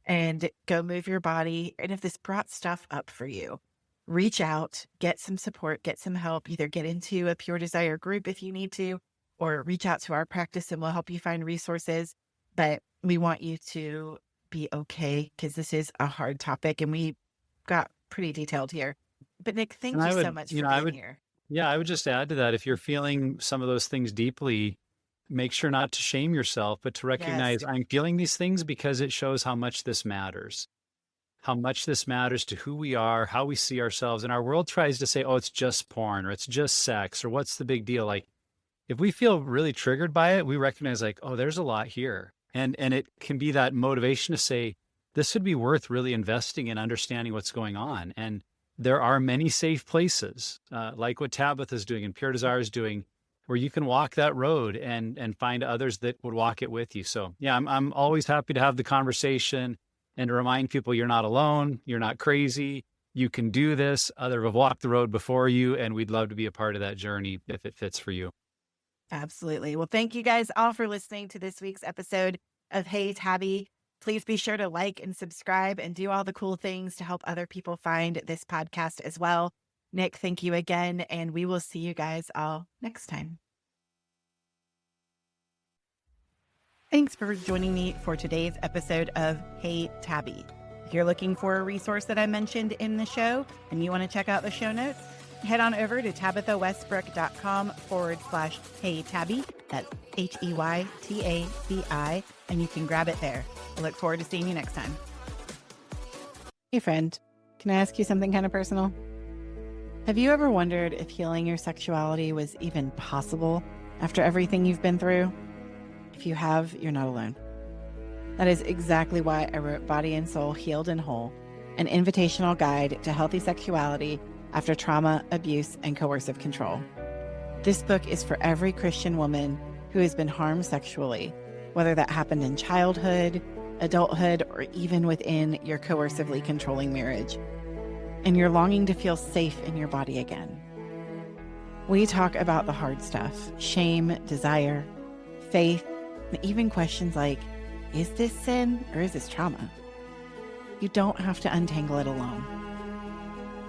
and go move your body. And if this brought stuff up for you, reach out, get some support, get some help, either get into a Pure Desire group if you need to, or reach out to our practice and we'll help you find resources. But we want you to be okay because this is a hard topic and we got pretty detailed here. But Nick, thank you so much for being here. Yeah, I would just add to that. If you're feeling some of those things deeply, make sure not to shame yourself, but to recognize I'm feeling these things because it shows how much this matters. How much this matters to who we are, how we see ourselves. And our world tries to say, oh, it's just porn or it's just sex or what's the big deal? Like if we feel really triggered by it, we recognize like, oh, there's a lot here. And it can be that motivation to say, this would be worth really investing in understanding what's going on. And there are many safe places, like what Tabitha is doing and Pure Desire is doing, where you can walk that road and find others that would walk it with you. So yeah, I'm always happy to have the conversation and to remind people you're not alone, you're not crazy, you can do this, others have walked the road before you, and we'd love to be a part of that journey if it fits for you. Absolutely. Well, thank you guys all for listening to this week's episode of Hey Tabby. Please be sure to like and subscribe and do all the cool things to help other people find this podcast as well. Nick, thank you again, and we will see you guys all next time. Thanks for joining me for today's episode of Hey Tabby. If you're looking for a resource that I mentioned in the show and you want to check out the show notes, head on over to tabithawestbrook.com/Hey Tabby. That's HEYTABI, and you can grab it there. I look forward to seeing you next time. Hey friend, can I ask you something kind of personal? Have you ever wondered if healing your sexuality was even possible after everything you've been through? If you have, you're not alone. That is exactly why I wrote Body and Soul Healed and Whole, an invitational guide to healthy sexuality after trauma, abuse, and coercive control. This book is for every Christian woman who has been harmed sexually, whether that happened in childhood, adulthood, or even within your coercively controlling marriage, and you're longing to feel safe in your body again. We talk about the hard stuff: shame, desire, faith, and even questions like, is this sin or is this trauma? You don't have to untangle it alone.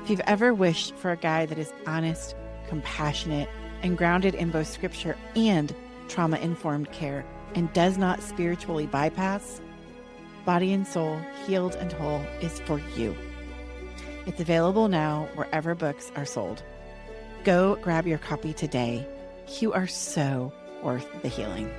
If you've ever wished for a guide that is honest, compassionate, and grounded in both scripture and trauma-informed care and does not spiritually bypass, Body and Soul, Healed and Whole is for you. It's available now wherever books are sold. Go grab your copy today. You are so worth the healing.